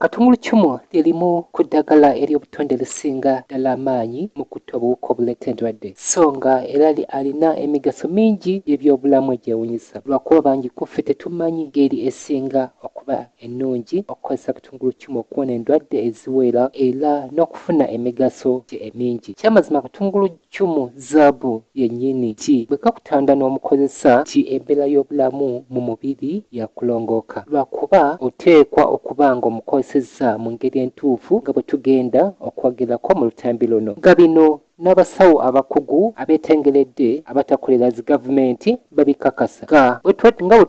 katungulucumu lirimu ku ddagala ery'obutonde lisinga ddala amaanyi mu kutta obuwuka obuleeta endwadde, so nga era alina emigaso mingi y'ebyobulamu egyewunyisa. Lwakuba bangi kuffe tetumanyi ngeri esinga okuba ennungi okukozesa katungulucumu okuwona endwadde eziwera era n'okufuna emigaso gye emingi. Kyamazima katungulucumu zaabu yennyini ti bwe kakutanda n'omukozesa ti embeera y'obulamu mu mubiri yakulongooka. Lwakuba oteekwa okuba nga omukozesezza mu ngeri entuufu nga bwe tugenda okwagerako mu lutambi luno. Nga bino n'abasawo abakugu abeetengeredde abatakolera zi gavumenti babikakasa nga bwe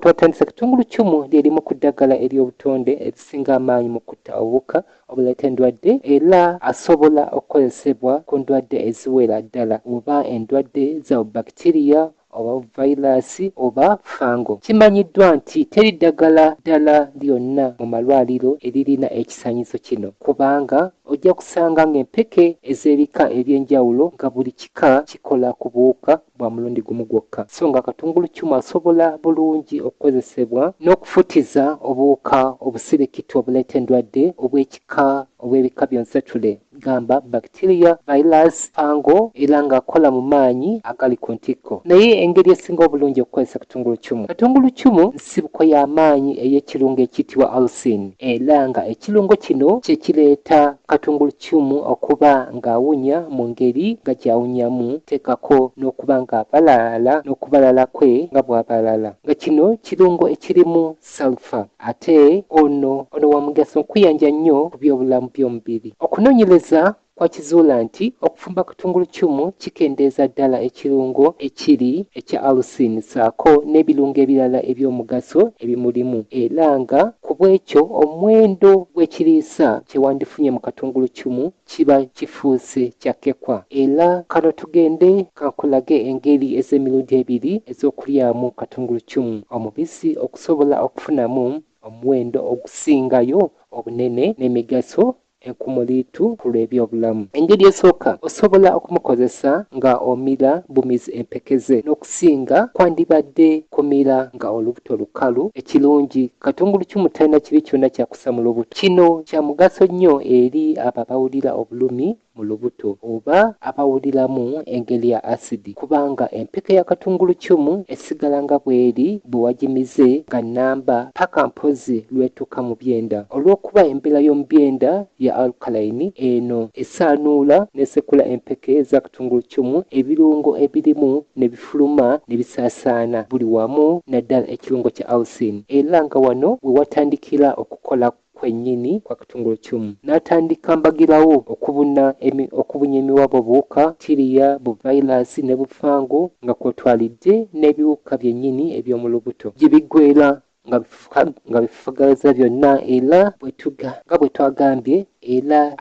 twatandise katungulucumu lyerimu ku ddagala ery'obutonde erisinga amaanyi mu kutta obuwuka obuleeta endwadde era asobola okukozesebwa ku ndwadde eziwera ddala oba endwadde za bakitiriya oba vayirasi oba fango. Kimanyiddwa nti teri ddagala ddala lyonna mu malwaliro eririna ekisaanyizo kino kubanga ojja kusanga ng'empeke ez'ebika eby'enjawulo nga buli kika kikola ku buwuka bwa mulundi gumu gwokka, so nga katungulucumu asobola bulungi okukozesebwa n'okufutiza obuwuka obusirikiti obuleeta endwadde obw'ebika byonsatule gamba bakitiriya, vayirasi, fango era ng'akola mu maanyi agali ku ntikko. Naye engeri esinga obulungi okukozesa katungulucumu nsibuko y'amaanyi ey'ekirungo ekiyitibwa alsin era nga ekirungo kino kye kireeta katungulucumu okuba ng'awunya mu ngeri nga gy'awunyamu, teekako n'okuba ng'abalala n'okubalala kwe nga bw'abalala, nga kino kirungo ekirimu sulfa ate ono wa mugaso okuyanja nnyo ku byobulamu by'omubiri. Okunoonyereza kwakizuula nti okufumba katungulucumu kikendeeza ddala ekirungo ekiri ekya alsin saako n'ebirungo ebirala eby'omugaso ebimulimu era nga ku bw'ekyo omuwendo gw'ekiriisa kye wandifunye mu katungulucumu kiba kifuuse kyakkekwa. Era kano tugende kankulage engeri ez'emirundi ebiri ez'okulyamu katungulucumu omubisi okusobola okufunamu omuwendo ogusingayo obunene n'emigaso enkumuliitu ku lw'ebyobulamu. Engeri esooka osobola okumukozesa nga omira bumizi empeke ze, n'okusinga kwandibadde kumira nga olubuto lukalu. Ekirungi katungulucumu talina kibi kyonna kyakussa mu lubuto. Kino kya mugaso nnyo eri abo abawulira obulumi mu lubuto oba abawuliramu engeri ya asidi kubanga empeke ya katungulucumu esigala nga bw'eri bwe wagimize nga nnamba paka mpozi lw'etuuka mu byenda. Olw'okuba embeera y'omu byenda ya alkaline eno esaanuula n'esekula empeke za katungulucumu, ebirungo ebirimu ne bifuluma ne bisaasaana buli wamu naddala ekirungo kya alsin era nga wano we watandikira okukola kwennyini kwa katungulucumu. N'atandika mbagirawo okubunya emiwabo buwuka tiriya, buvayirasi ne bufango nga kwotwalidde n'ebiwuka byennyini eby'omu lubuto gye biggweera nga bifugaliza byonna era nga bwe twagambye era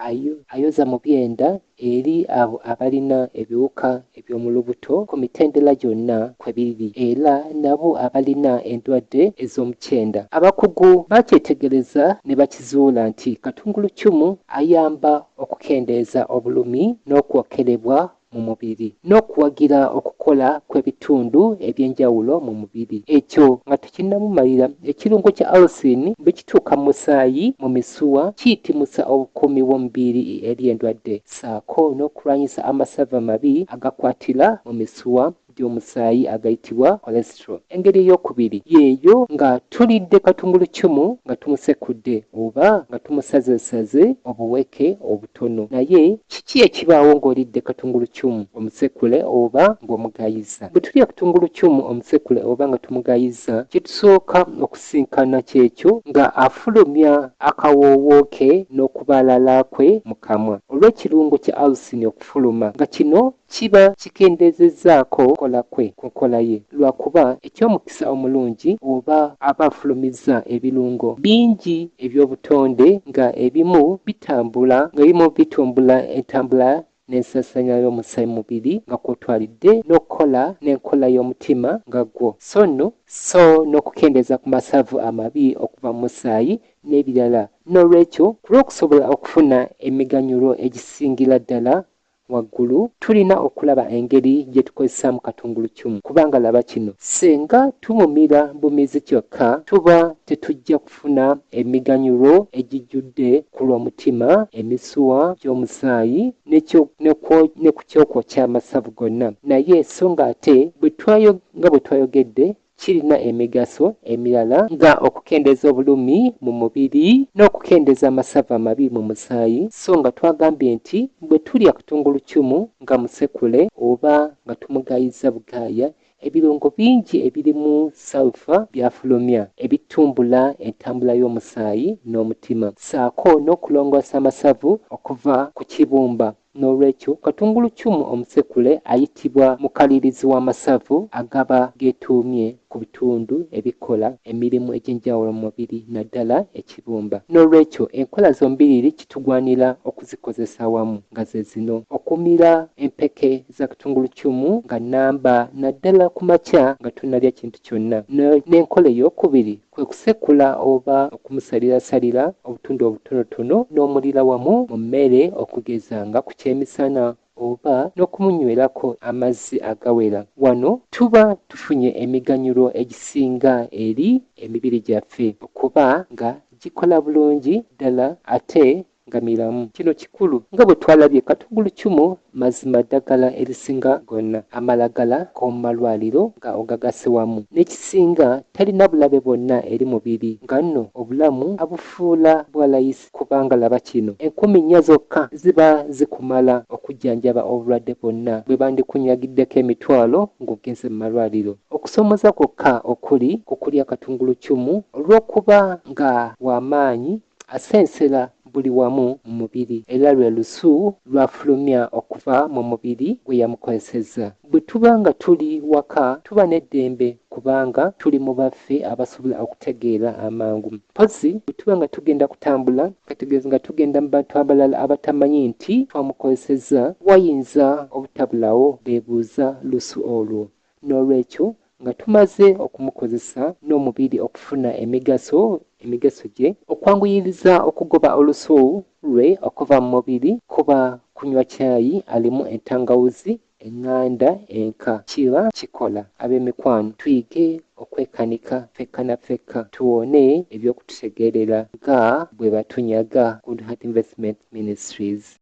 ayoza mu byenda eri abo abalina ebiwuka eby'omu lubuto ku mitendera gyonna kwe biri era nabo abalina endwadde ez'omukyenda. Abakugu bakyetegereza ne bakizuula nti katungulucumu ayamba okukendeeza obulumi n'okwokerebwa mu mubiri n'okuwagira okukola kw'ebitundu eby'enjawulo mu mubiri. Ekyo nga tekinnamumalira, ekirungo kya alsin bwe kituuka mu musaayi mu misuwa kiyitimusa obukuumi bw'omubiri eri endwadde saako n'okulwanyisa amasavu amabi agakwatira mu misuwa gy'omusaayi agayitibwa cholesterol. Engeri ey'okubiri yeeyo nga tulidde katungulucumu nga tumusekudde oba nga tumusazesaze obuweke obutono. Naye kiki ekibaawo ng'olidde katungulucumu omusekule oba ng'omugayiza? Bwe tulya katungulucumu omusekule oba nga tumugayiza, kye tusooka okusinkana kyekyo nga afulumya akawoowo ke n'okubalala kwe mu kamwa olw'ekirungo kya alsin okufuluma, nga kino kiba kikendeezezzaako kola kwe ku nkola ye. Lwakuba eky'omukisa omulungi oba aba afulumizza ebirungo bingi eby'obutonde nga ebimu bitumbula entambula n'ensasaanya y'omusaayi mu mubiri nga kwotwalidde n'okukola n'enkola y'omutima nga gwo so n'okukendeeza ku masavu amabi okuva mu musaayi n'ebirala. N'olwekyo ku lw'okusobola okufuna emiganyulo egisingira ddala waggulu tulina okulaba engeri gye tukozesaamu katungulukyumu kubanga laba kino senga tumumira bumizi kyokka tuba tetujja kufuna emiganyulo egijjudde ku lw'omutima emisuwa gy'omusaayi ne ku kyokwo ky'amasavu gonna naye so nga ate nga bwe twayogedde kirina emigaso emirala nga okukendeeza obulumi mu mubiri n'okukendeeza amasavu amabi mu musaayi so nga twagambye nti bwe tulya katungulukyumu nga musekule oba nga tumugayiza bugaaya ebirungo bingi ebirimu sulfa byafulumya ebitumbula entambula y'omusaayi n'omutima saako n'okulongoosa amasavu okuva ku kibumba n'olwekyo katungulukyumu omusekule ayitibwa mukalirizi w'amasavu agaba geetuumye ku bitundu ebikola emirimu egy'enjawulo mu mubiri naddala ekibumba n'olwekyo enkola zombiriri kitugwanira okuzikozesa wamu nga ze zino okumira empeke za katungulukyumu nga namba naddala ku makya nga tunalya kintu kyonna n'enkola ey'okubiri kwe kusekula oba okumusalirasalira obutundu obutonotono n'omulira wamu mu mmere okugeza nga ku kyemisana oba n'okumunywerako amazzi agawera wano tuba tufunye emiganyulo egisinga eri emibiri gyaffe okuba nga gikola bulungi ddala ate nga miramu kino kikulu nga bwe twalabye katungulukyumu mazima ddagala erisinga gonna amalagala g'omu malwaliro nga ogagase wamu n'ekisinga talina bulabe bwonna eri mubiri nga nno obulamu abufuula bwa layisi kubanga laba kino 14 zokka ziba zikumala okujjanjaba obulwadde bwonna bwe bandikunyagiddeko emitwalo ng'ogenze mu malwaliro okusomoza kwokka okuli kukulya katungulukyumu olw'okuba nga w'amaanyi asensera buli wamu mu mubiri era lwe lusu lwafulumya okuva mu mubiri gwe yamukozesezza bwe tuba nga tuli waka tuba n'eddembe kubanga tuli mu baffe abasobola okutegeera amangu mpozi bwe tuba nga tugenda kutambula kategeeza nga tugenda mu bantu abalala abatamanyi nti twamukozesezza wayinza obutabulawo beebuuza lusu olwo n'olwekyo nga tumaze okumukozesa n'omubiri okufuna emigaso gye okwanguyiriza okugoba olusu lwe okuva mu mubiri kuba kunywa caayi alimu entangawuzi eŋŋanda enka kiba kikola ab'emikwano tuyige okwekanika ffekka na ffekka tuwone eby'okututegeerera nga bwe batunyaga Good Heart Investment Ministries.